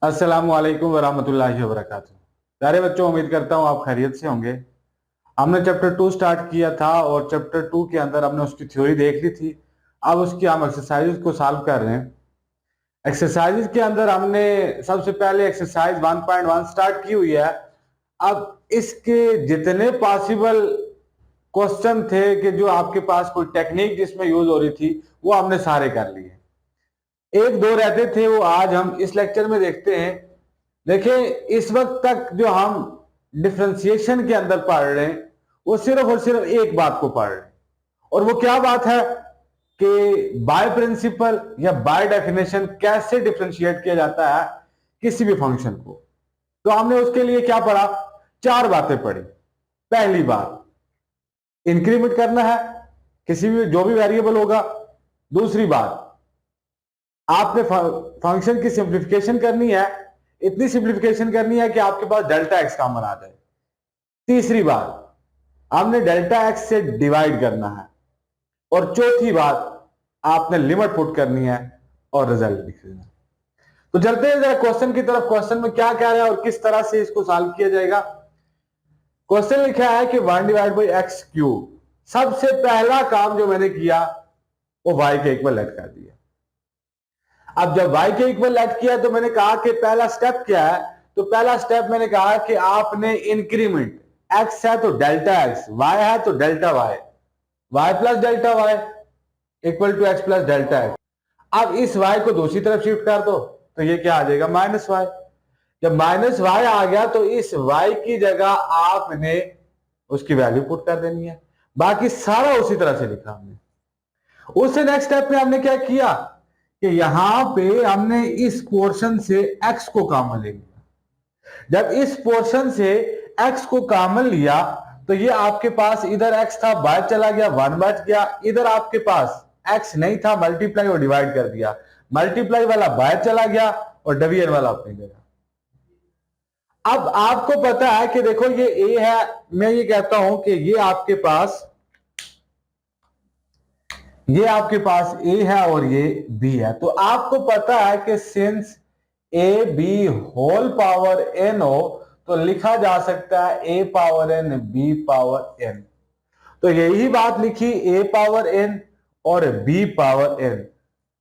अस्सलामु अलैकुम वरहमतुल्लाहि वबरकातुहू। प्यारे बच्चों, उम्मीद करता हूँ आप खैरियत से होंगे। हमने चैप्टर 2 स्टार्ट किया था और चैप्टर 2 के अंदर हमने उसकी थ्योरी देख ली थी। अब उसकी हम एक्सरसाइज को सॉल्व कर रहे हैं। एक्सरसाइज के अंदर हमने सबसे पहले एक्सरसाइज 1.1 स्टार्ट की हुई है। अब इसके जितने पॉसिबल क्वेश्चन थे कि जो आपके पास कोई टेक्निक जिसमें यूज हो रही थी, वो हमने सारे कर लिए। एक दो रहते थे, वो आज हम इस लेक्चर में देखते हैं। देखिए, इस वक्त तक जो हम डिफरेंशिएशन के अंदर पढ़ रहे हैं, वो सिर्फ और सिर्फ एक बात को पढ़ रहे हैं, और वो क्या बात है कि बाय प्रिंसिपल या बाय डेफिनेशन कैसे डिफरेंशिएट किया जाता है किसी भी फंक्शन को। तो हमने उसके लिए क्या पढ़ा? चार बातें पढ़ी। पहली बात, इंक्रीमेंट करना है किसी भी जो भी वेरिएबल होगा। दूसरी बात, आपने फंक्शन की सिंप्लीफिकेशन करनी है, इतनी सिंप्लीफिकेशन करनी है कि आपके पास डेल्टा एक्स कॉमन आ जाए। तीसरी बात, आपने डेल्टा एक्स से डिवाइड करना है। और चौथी बात, आपने लिमिट पुट करनी है और रिजल्ट लिख देना। तो चलते हैं जरा क्वेश्चन की तरफ। क्वेश्चन में क्या कह रहा है और किस तरह से इसको सॉल्व किया जाएगा। क्वेश्चन लिखा है कि 1 डिवाइड बाई एक्स क्यूब। सबसे पहला काम जो मैंने किया वो y के इक्वल लेट कर दिया। अब जब y के इक्वल लेट किया तो मैंने कहा कि पहला स्टेप क्या है। तो पहला स्टेप मैंने कहा कि आपने इंक्रीमेंट, x है तो डेल्टा x, y है तो delta y, y plus delta y equal to x plus delta x। अब इस y को दूसरी तरफ शिफ्ट कर दो तो ये क्या आ जाएगा? Minus y। जब माइनस y आ गया तो इस y की जगह आपने उसकी वैल्यू पुट कर देनी है। बाकी सारा उसी तरह से लिखा हमने। उससे नेक्स्ट स्टेप में हमने क्या किया कि यहां पे हमने इस पोर्शन से x को कॉमन ले लिया। जब इस पोर्शन से x को कॉमन लिया तो ये आपके पास इधर x था, बाहर चला गया, 1 बच गया। इधर आपके पास x नहीं था, मल्टीप्लाई और डिवाइड कर दिया। मल्टीप्लाई वाला बाहर चला गया और डिवीजन वाला अपनी जगह। अब आपको पता है कि देखो ये a है, मैं ये कहता हूं कि ये आपके पास a है और ये b है। तो आपको पता है कि since A B whole power n हो तो लिखा जा सकता है a power n b power n। तो यही बात लिखी, a पावर n और b पावर n,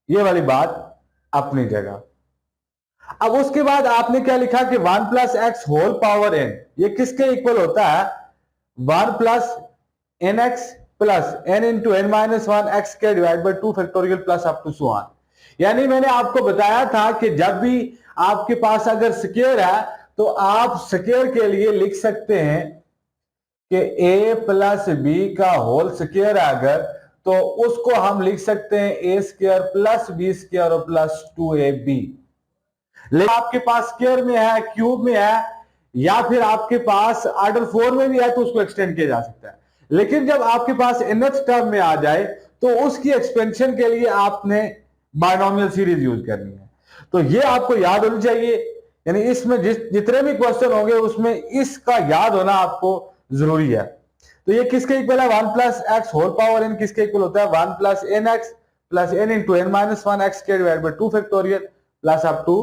ये वाली बात अपनी जगह। अब उसके बाद आपने क्या लिखा कि 1 plus x whole power n, ये किसके इक्वल होता है? 1 plus N x plus N into N minus 1 x के divide by 2 factorial plus up to so on. यानी मैंने आपको बताया था कि जब भी आपके पास अगर स्क्वायर है तो आप स्क्वायर के लिए लिख सकते हैं कि a प्लस बी का होल स्क्वायर अगर, तो उसको हम लिख सकते हैं a square plus B square और प्लस 2ab। लेकिन आपके पास स्क्वायर में है, क्यूब में है, या फिर आपके पास ऑर्डर 4 में भी है तो उसको एक्सटेंड किया जा सकता है। लेकिन जब आपके पास nth टर्म में आ जाए तो उसकी एक्सपेंशन के लिए आपने बायनोमियल सीरीज यूज करनी है। तो ये आपको याद होनी चाहिए। यानी इसमें जितने भी क्वेश्चन होंगे उसमें इसका याद होना आपको जरूरी है। तो ये किसके इक्वल है? 1 plus x whole power n किसके इक्वल होता है? 1 plus N x plus N into N minus 1 x के divide by 2 factorial plus up to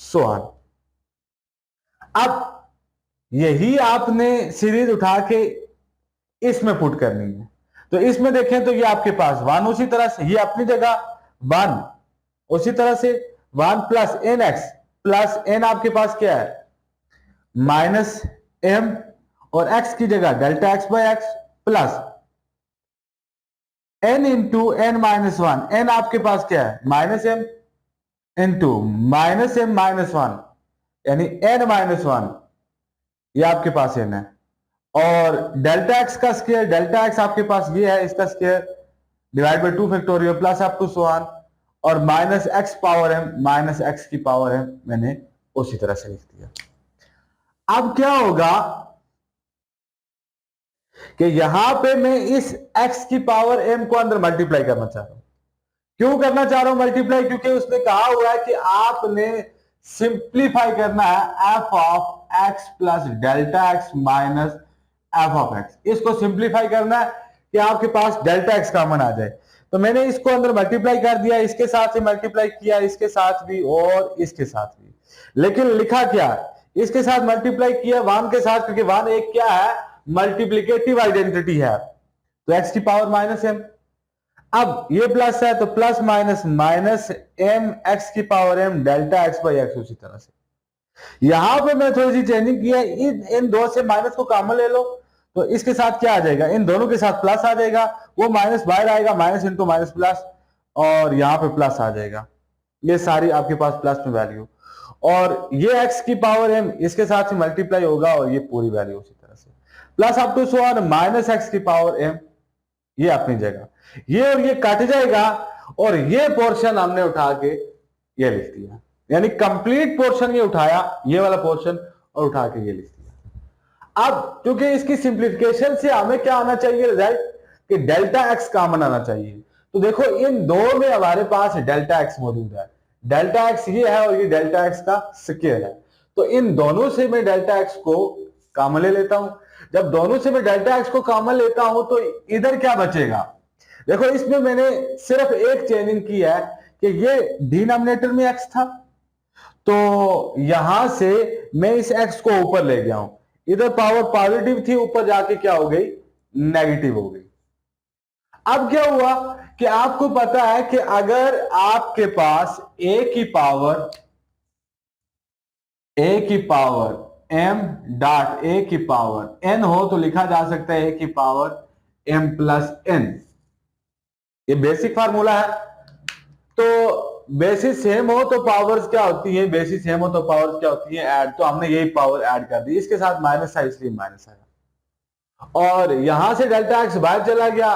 so on. अब यही आपने सीरीज उठा के इसमें पुट करनी है। तो इसमें देखें तो ये आपके पास 1 उसी तरह से, ये अपनी जगह 1 उसी तरह से 1 plus N x plus N आपके पास क्या है? माइनस एम, और एक्स की जगह delta x by x plus N into N minus 1, N आपके पास क्या है? Minus M into minus M minus 1, यानी एन माइनस 1, ये आपके पास एन है। और डेल्टा एक्स का स्क्वायर, डेल्टा एक्स आपके पास ये है, इसका square divide by 2 factorial plus up to so on, और minus x power m minus x की पावर एम मैंने उसी तरह से लिख दिया। अब क्या होगा कि यहां पे मैं इस x की पावर m को अंदर मल्टीप्लाई करना चाह रहा हूं। क्यों करना चाह रहा हूं मल्टीप्लाई? क्योंकि उसने कहा हुआ है कि आपने सिंप्लीफाई करना है f of x plus delta x minus f of x। इसको सिंप्लीफाई करना है कि आपके पास डेल्टा x कॉमन आ जाए। तो मैंने इसको अंदर मल्टीप्लाई कर दिया, इसके साथ ही मल्टीप्लाई किया, इसके साथ भी और इसके साथ भी। लेकिन लिखा क्या, इसके साथ मल्टीप्लाई किया 1 के साथ, क्योंकि 1 एक क्या है, मल्टीप्लिकेटिव आइडेंटिटी है, तो x की पावर माइनस m। अब ये प्लस है तो plus minus minus m x की power m delta x by x. उसी तरह से यहां पे मैं थोड़ी सी चेंजिंग की है, इन दो से माइनस को कॉमन ले लो, तो इसके साथ क्या आ जाएगा, इन दोनों के साथ प्लस आ जाएगा, वो माइनस बाहर आएगा, माइनस इंटू माइनस प्लस, और यहां पे प्लस आ जाएगा, ये सारी आपके पास प्लस में वैल्यू, और ये x की पावर m इसके साथ ही मल्टीप्लाई होगा, और ये पूरी वैल्यू उसी तरह से plus up to so on minus x की पावर m, ये अपनी जगह, ये और ये कट जाएगा, और ये पोर्शन हमने उठा के ये लिख दिया, यानी कंप्लीट पोर्शन ये उठाया, ये वाला पोर्शन, और उठा के ये लिख दिया। अब क्योंकि इसकी सिंप्लीफिकेशन से हमें क्या आना चाहिए रिजल्ट, कि डेल्टा एक्स कॉमन आना चाहिए। तो देखो इन दो में हमारे पास डेल्टा एक्स मौजूद है, डेल्टा एक्स ये है और ये डेल्टा एक्स का स्क्वायर है, तो इन दोनों से मैं डेल्टा एक्स को कॉमन ले लेता हूं। जब दोनों से मैं डेल्टा एक्स को कॉमन लेता हूं तो इधर क्या बचेगा, देखो इसमें मैंने सिर्फ एक चेंजिंग की है कि ये डिनोमिनेटर में x था, तो यहां से मैं इस x को ऊपर ले गया हूं, इधर पावर पॉजिटिव थी, ऊपर जाके क्या हो गई, नेगेटिव हो गई। अब क्या हुआ कि आपको पता है कि अगर आपके पास a की पावर m डॉट a की पावर n हो तो लिखा जा सकता है a की पावर m प्लस n, ये बेसिक फार्मूला है। तो बेसिस सेम हो तो पावर्स क्या होती है, बेसिस सेम हो तो पावर्स क्या होती है, ऐड, तो हमने यही पावर ऐड कर दी, इसके साथ माइनस था इसलिए माइनस आया, और यहां से डेल्टा एक्स बाहर चला गया,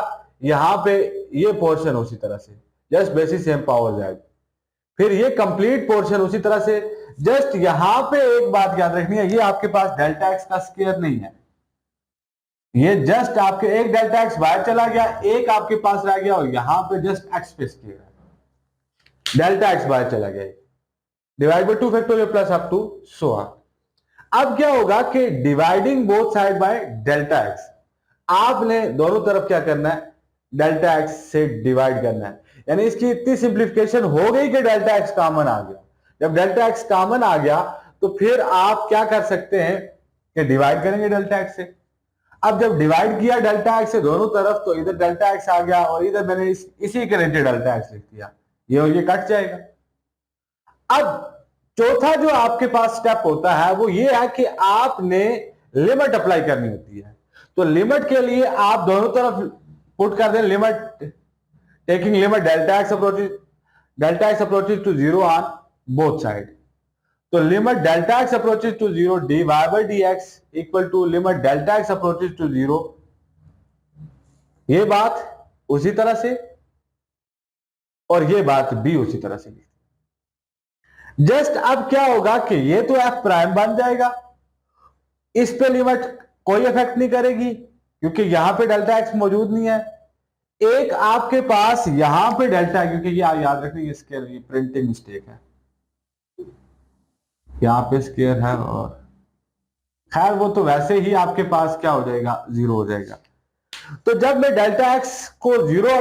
यहां पे ये पोर्शन उसी तरह से just basis same power add, फिर ये कंप्लीट पोर्शन उसी तरह से। जस्ट यहां पे एक बात याद रखनी है, ये आपके पास डेल्टा एक्स का स्क्वायर नहीं है, ये जस्ट आपके एक डेल्टा एक्स बाहर चला गया, एक आपके पास रह गया, और यहां पे जस्ट एक्स पे स्क्वायर है, डेल्टा एक्स बाहर चला गया, divide by 2 factorial plus up to so on. अब क्या होगा कि dividing both side by delta X, आपने दोनों तरफ क्या करना है, डेल्टा एक्स से डिवाइड करना है, यानी इसकी इतनी सिंप्लीफिकेशन हो गई कि डेल्टा एक्स कॉमन आ गया। जब डेल्टा एक्स कॉमन आ गया तो फिर आप क्या कर सकते हैं कि डिवाइड करेंगे डेल्टा एक्स से। अब जब डिवाइड किया डेल्टा एक्स से दोनों तरफ, तो इधर डेल्टा एक्स आ गया, और इधर मैंने इसी के रिलेटेड डेल्टा एक्स लिख दिया, ये और ये कट जाएगा। अब चौथा जो आपके पास स्टेप होता है वो ये है कि आपने लिमिट अप्लाई करनी होती है। तो लिमिट के लिए आप दोनों तरफ पुट कर दें limit, taking limit delta x approaches to zero on both side. तो limit delta x approaches to zero dy by dx equal to limit delta x approaches to zero, ये बात उसी तरह से, और ये बात भी उसी तरह से। जस्ट अब क्या होगा कि ये तो f प्राइम बन जाएगा, इस पे लिमिट कोई इफेक्ट नहीं करेगी क्योंकि यहां पे डेल्टा एक्स मौजूद नहीं है। एक आपके पास यहां पे डेल्टा है, क्योंकि ये याद रखनी इसके लिए प्रिंटिंग मिस्टेक है, यहां पे स्क्वायर है, और खैर वो तो वैसे ही आपके पास क्या हो जाएगा, जीरो हो जाएगा। तो जब मैं डेल्टा एक्स को जीरो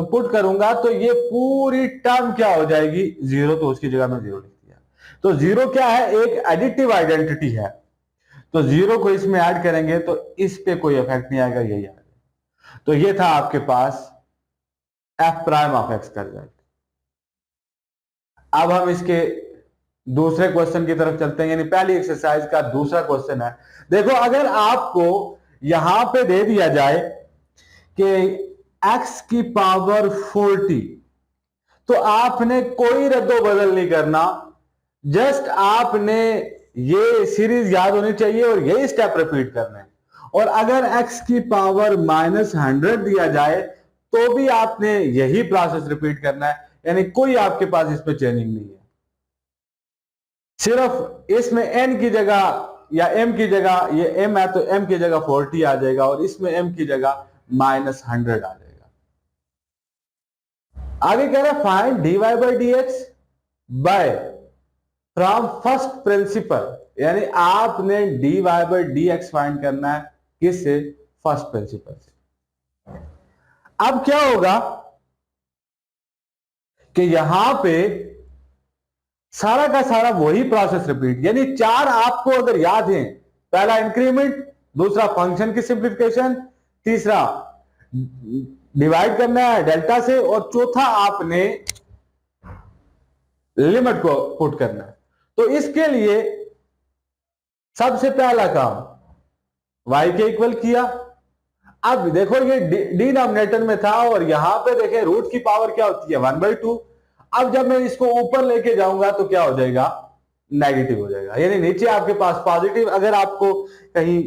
पुट करूंगा तो ये पूरी टर्म क्या हो जाएगी, जीरो, तो उसकी जगह में जीरो लिख दिया। तो जीरो क्या है, एक एडिटिव आइडेंटिटी है, तो जीरो को इसमें ऐड करेंगे तो इस पे कोई इफेक्ट नहीं आएगा, यही आएगा। तो ये था आपके पास एफ प्राइम ऑफ एक्स का रिजल्ट। अब हम इसके दूसरे क्वेश्चन की तरफ चलते हैं, यानी पहली एक्सरसाइज का दूसरा क्वेश्चन है। देखो अगर आपको यहां पे दे दिया जाए कि x की पावर 40, तो आपने कोई रद्दो बदल नहीं करना, जस्ट आपने ये सीरीज याद होनी चाहिए और यही स्टेप रिपीट करना है। और अगर x की पावर -100 दिया जाए तो भी आपने यही प्रोसेस रिपीट करना है, यानी कोई आपके पास इसमें चेंजिंग नहीं है, सिर्फ इसमें n की जगह या m की जगह, ये m है तो m की जगह 40 आ जाएगा, और इसमें m की जगह -100 आ जाएगा। आगे कह रहा है find dy by dx by from first principle, यानी आपने dy बाई dx फाइंड करना है किससे, फर्स्ट प्रिंसिपल से। अब क्या होगा कि यहां पे सारा का सारा वही प्रोसेस रिपीट, यानी चार आपको अगर याद है, पहला इंक्रीमेंट, दूसरा फंक्शन की सिंप्लीफिकेशन, तीसरा डिवाइड करना है डेल्टा से, और चौथा आपने लिमिट को पुट करना है। तो इसके लिए सबसे पहला काम y के इक्वल किया। अब देखो ये डिनोमिनेटर में था और यहां पे देखें रूट की पावर क्या होती है 1/2। अब जब मैं इसको ऊपर लेके जाऊंगा तो क्या हो जाएगा, नेगेटिव हो जाएगा, यानी नीचे आपके पास पॉजिटिव। अगर आपको कहीं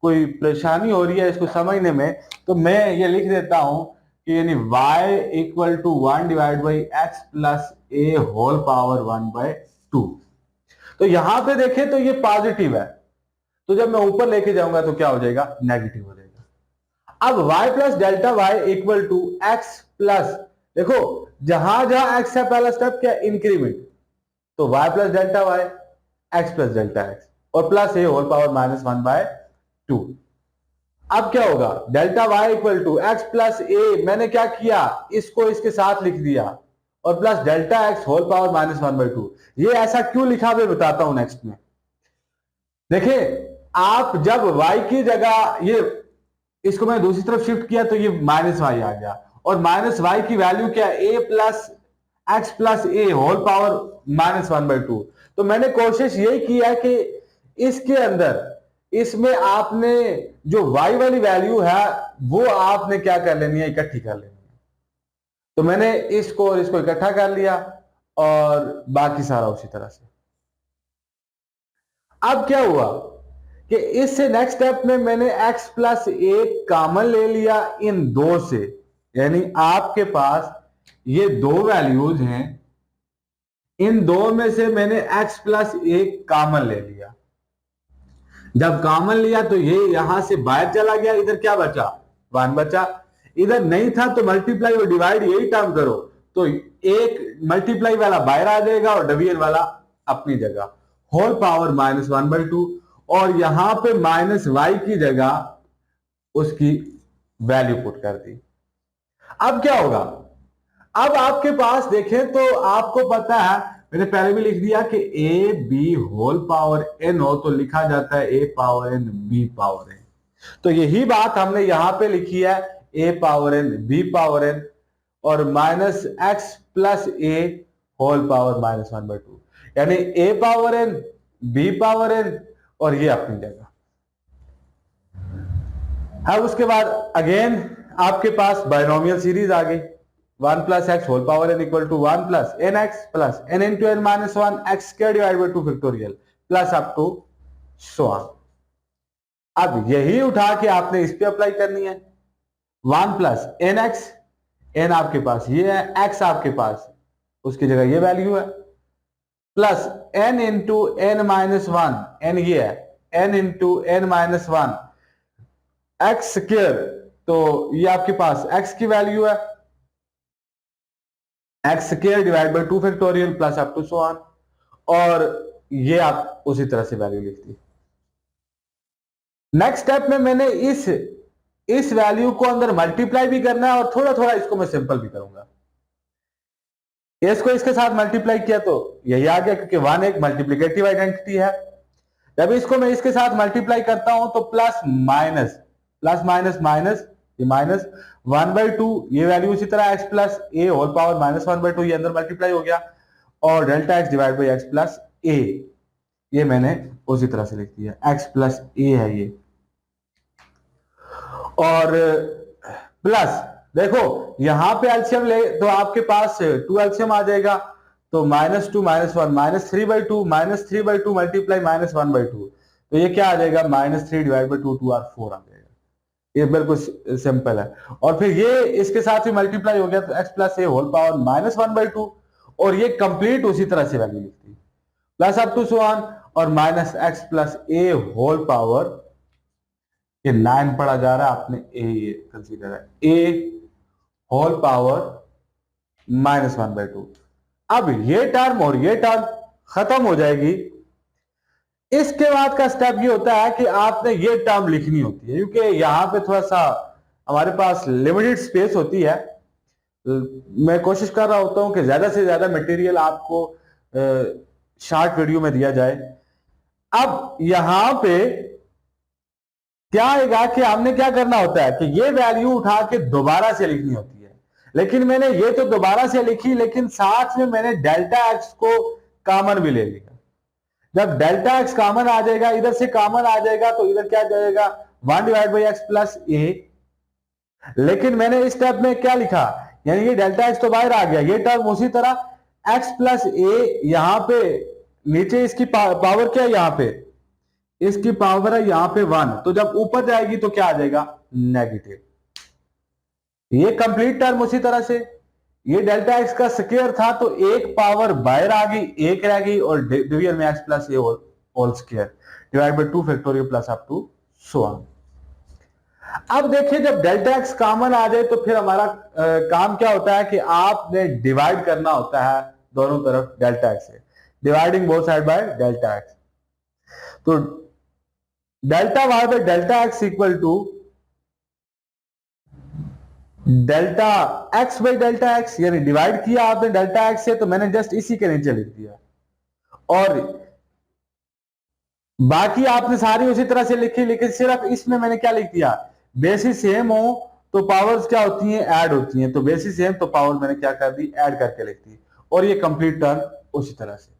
कोई परेशानी हो रही है इसको समझने में, तो मैं ये लिख देता हूं कि यानी y equal to 1 divide by x plus A whole power 1/2। तो यहां पे देखें तो ये पॉजिटिव है, तो जब मैं ऊपर लेके जाऊंगा तो क्या हो जाएगा, नेगेटिव हो जाएगा। अब y plus delta y equal to x plus, देखो जहां जहां x है पहला स्टेप क्या, इंक्रीमेंट, तो y plus delta y, x plus delta x, और प्लस ए होल पावर -1/2। अब क्या होगा, delta y equal to x plus a, मैंने क्या किया, इसको इसके साथ लिख दिया, और plus delta x whole power -1/2। ये ऐसा क्यों लिखा मैं बताता हूं नेक्स्ट में। देखिए आप जब y की जगह ये इसको मैं दूसरी तरफ शिफ्ट किया तो ये माइनस वाई आ गया, और माइनस वाई की वैल्यू क्या है, ए प्लस एक्स प्लस ए होल पावर -1/2। तो मैंने कोशिश यही की है कि इसके अंदर इसमें आपने जो y वाली वैल्यू है वो आपने क्या कर लेनी है, इकट्ठी कर लेनी है। तो मैंने इसको और इसको इकट्ठा कर लिया और बाकी सारा उसी तरह से। अब क्या हुआ कि इससे नेक्स्ट स्टेप में मैंने x प्लस ए कॉमन ले लिया इन दो से, यानी आपके पास ये दो वैल्यूज हैं, इन दो में से मैंने x प्लस ए कॉमन ले लिया। जब कॉमन लिया तो ये यहां से बाहर चला गया, इधर क्या बचा, 1 बचा। इधर नहीं था तो मल्टीप्लाई और डिवाइड यही टर्म करो, तो एक मल्टीप्लाई वाला बाहर आ जाएगा और डिवीजन वाला अपनी जगह, होल पावर -1/2, और यहां पे माइनस वाई की जगह उसकी वैल्यू पुट कर दी। अब क्या होगा, अब आपके पास देखें तो आपको पता है, मैंने पहले भी लिख दिया कि a B whole power n हो तो लिखा जाता है a power n b power n. तो यही बात हमने यहां पे लिखी है, a power n b power n, और माइनस एक्स प्लस ए होल पावर -1/2, यानी a power n b power n और ये अपनी जगह। अब उसके बाद अगेन आपके पास बायनोमियल सीरीज आ गई, 1 plus x whole power N equal to 1 plus N x plus N into N minus 1 X square divide by 2 factorial plus up to so on. अब यही उठा के आपने इस पे अप्लाई करनी है, 1 प्लस एन एक्स, एन आपके पास ये है, एक्स आपके पास उसकी जगह ये वैल्यू है, plus N into N minus 1, N ये है, N into N minus 1 X square, तो ये आपके पास एक्स की वैल्यू है, X square divide by 2 factorial plus up to so on, और ये आप उसी तरह से वैल्यू लिख दी। नेक्स्ट स्टेप में मैंने इस वैल्यू को अंदर मल्टीप्लाई भी करना है और थोड़ा थोड़ा इसको मैं सिंपल भी करूंगा। इसको इसके साथ मल्टीप्लाई किया तो यही आ गया, क्योंकि 1 एक मल्टीप्लिकेटिव आइडेंटिटी है। जब इसको मैं इसके साथ मल्टीप्लाई करता हूं तो प्लस माइनस माइनस ये माइनस 1/2, ये वैल्यू उसी तरह x प्लस ए होल पावर -1/2 ये अंदर मल्टीप्लाई हो गया, और delta x divide by x plus a, ये मैंने उसी तरह से लिख दिया, x प्लस ए है ये, और प्लस देखो यहां पे एलसीएम ले तो आपके पास 2 एलसीएम आ जाएगा, तो -2 -1 -3/2 -3/2 मल्टीप्लाई -1/2, तो ये क्या आ जाएगा, -3 डिवाइड बाई 2 2 और 4 आ जाएगा। ये बिल्कुल सिंपल है, और फिर ये इसके साथ ही मल्टीप्लाई हो गया तो x प्लस ए होल पावर -1/2, और ये कंप्लीट उसी तरह से वैल्यू लिखती है, plus up to so on, और माइनस एक्स प्लस ए होल पावर, ये 9 पढ़ा जा रहा है आपने, ए कंसीडर है, ए होल पावर -1/2। अब ये टर्म और ये टर्म खत्म हो जाएगी। इसके बाद का स्टेप ये होता है कि आपने ये टर्म लिखनी होती है, क्योंकि यहां पे थोड़ा सा हमारे पास लिमिटेड स्पेस होती है। मैं कोशिश कर रहा होता हूं कि ज्यादा से ज्यादा मटेरियल आपको शॉर्ट वीडियो में दिया जाए। अब यहां पे क्या आएगा कि हमने क्या करना होता है कि ये वैल्यू उठा के दोबारा से लिखनी होती है, लेकिन मैंने ये तो दोबारा से लिखी, लेकिन साथ में मैंने डेल्टा एक्स को कॉमन भी ले लिया। जब डेल्टा एक्स कॉमन आ जाएगा, इधर से कॉमन आ जाएगा, तो इधर क्या जाएगा 1/x प्लस ए। लेकिन मैंने इस स्टेप में क्या लिखा, यानी ये डेल्टा एक्स तो बाहर आ गया, ये टर्म उसी तरह x प्लस ए, यहां पे नीचे इसकी पावर क्या है, यहां पे इसकी पावर है यहां पे 1, तो जब ऊपर जाएगी तो क्या आ जाएगा नेगेटिव। ये कंप्लीट टर्म उसी तरह से, ये डेल्टा एक्स का स्क्वायर था तो एक पावर बाहर आ गई, एक रह गई, और डिवीजन में X plus A whole square divide by 2 factorial plus up to so on. अब देखिए जब डेल्टा एक्स कॉमन आ जाए तो फिर हमारा काम क्या होता है कि आपने डिवाइड करना होता है दोनों तरफ डेल्टा एक्स से, dividing both side by delta x. तो delta Y by delta x equal to delta x by delta x, यानी डिवाइड किया आपने डेल्टा एक्स से, तो मैंने जस्ट इसी के नीचे लिख दिया, और बाकी आपने सारी उसी तरह से लिखी, लेकिन सिर्फ इसमें मैंने क्या लिख दिया, बेसिस सेम हो तो पावर्स क्या होती हैं, ऐड होती हैं, तो बेसिस सेम तो पावर मैंने क्या कर दी, ऐड करके लिख दी, और ये कंप्लीट टर्म उसी तरह से।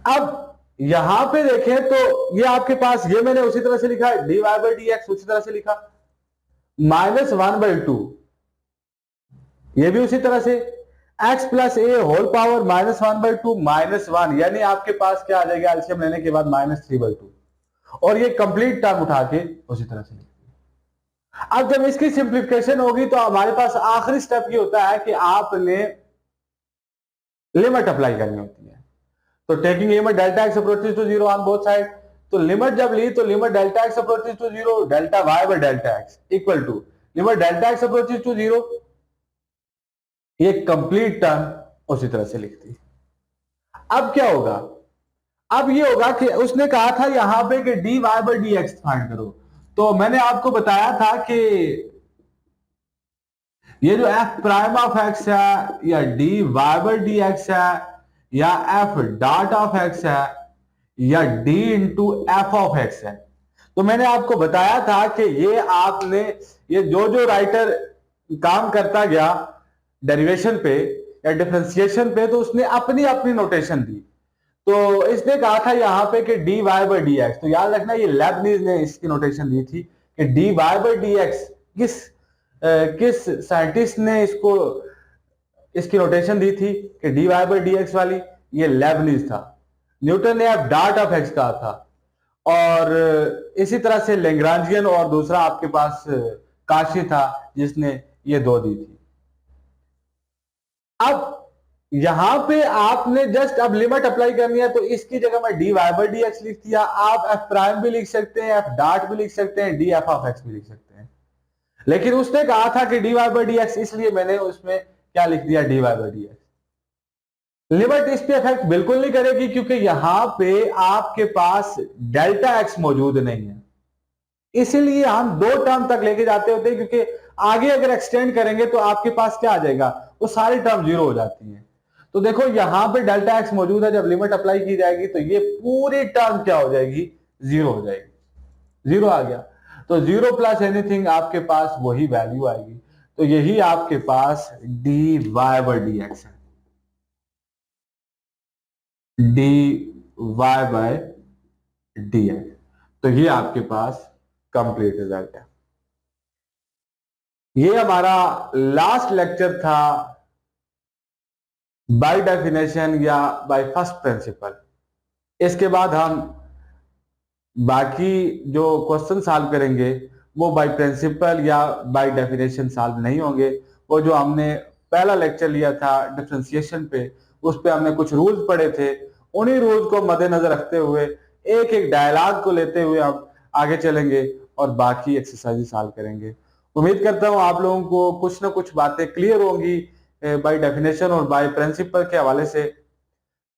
अब यहां पे देखें तो ये आपके पास, ये मैंने उसी तरह से लिखा, D Y by D X उसी तरह से लिखा, -1/2 ये भी उसी तरह से, x प्लस ए होल पावर -1/2 -1, यानी आपके पास क्या आ जाएगा एलसीएम लेने के बाद -3/2, और ये कंप्लीट टर्म उठा के उसी तरह से। अब जब इसकी सिंप्लीफिकेशन होगी तो हमारे पास आखिरी स्टेप ये होता है कि आपने लिमिट अप्लाई करनी होती है। तो taking limit delta X approaches to 0 on both side, तो लिमिट जब ली तो limit delta X approaches to 0 delta Y by delta x equal to limit delta X approaches to 0, ये कंप्लीट टर्म उसी तरह से लिखती। अब क्या होगा, अब ये होगा कि उसने कहा था यहां पे कि D Y by D X find करो, तो मैंने आपको बताया था कि ये जो एफ प्राइम ऑफ एक्स है, या d Y by D x है, या एफ डॉट ऑफ एक्स है, या d into f of x है, तो मैंने आपको बताया था कि ये आपने, ये जो जो राइटर काम करता गया डेरिवेशन पे या डिफरेंशिएशन पे, तो उसने अपनी अपनी नोटेशन दी। तो इसने कहा था यहां पे कि D Y by D x, तो याद रखना ये लेबनीज ने इसकी नोटेशन दी थी कि D Y by D x किस साइंटिस्ट ने इसको इसकी नोटेशन दी थी कि D Y by D x वाली, ये लेबनीज था। न्यूटन ने अब डॉट ऑफ एक्स कहा था, और इसी तरह से लेग्रांजियन, और दूसरा आपके पास काशी था जिसने ये दो दी थी। अब यहां पे आपने जस्ट अब लिमिट अप्लाई करनी है, तो इसकी जगह मैं d Y by D x लिख दिया। आप एफ प्राइम भी लिख सकते हैं, एफ डॉट भी लिख सकते हैं, डी एफ ऑफ एक्स भी लिख सकते हैं, लेकिन उसने कहा था कि D Y by D x, इसलिए मैंने उसमें क्या लिख दिया, d Y by D x. Limit इस पे इफेक्ट बिल्कुल नहीं करेगी, क्योंकि यहां पे आपके पास डेल्टा एक्स मौजूद नहीं है, इसीलिए हम दो टर्म तक लेके जाते होते हैं, क्योंकि आगे अगर एक्सटेंड करेंगे तो आपके पास क्या आ जाएगा, वो सारी टर्म जीरो हो जाती है। तो देखो यहां पे डेल्टा एक्स मौजूद है, जब लिमिट अप्लाई की जाएगी तो ये पूरी टर्म क्या हो जाएगी, जीरो हो जाएगी। जीरो आ गया तो जीरो प्लस एनीथिंग आपके पास वही वैल्यू आएगी, तो यही आपके पास d Y by D x है, d y by d x. तो ये आपके पास कंप्लीट रिजल्ट है। ये हमारा लास्ट लेक्चर था बाय डेफिनेशन या बाय फर्स्ट प्रिंसिपल। इसके बाद हम बाकी जो क्वेश्चन सॉल्व करेंगे वो बाय प्रिंसिपल या बाय डेफिनेशन सॉल्व नहीं होंगे। वो जो हमने पहला लेक्चर लिया था डिफरेंशिएशन पे, उस पे हमने कुछ रूल्स पढ़े थे, उन्हीं रूल्स को मद्देनजर रखते हुए एक एक डायलॉग को लेते हुए हम आगे चलेंगे और बाकी एक्सरसाइज सॉल्व करेंगे। उम्मीद करता हूं आप लोगों को कुछ ना कुछ बातें क्लियर होंगी बाय डेफिनेशन और बाय प्रिंसिपल के हवाले से।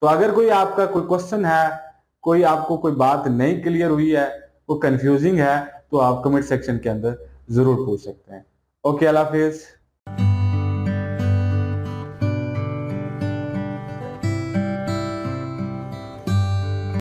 तो अगर कोई आपका कोई क्वेश्चन है, कोई आपको कोई बात नहीं क्लियर हुई है, वो कंफ्यूजिंग है, तो आप कमेंट सेक्शन के अंदर जरूर पूछ सकते हैं। ओके, अल्लाह हाफिज।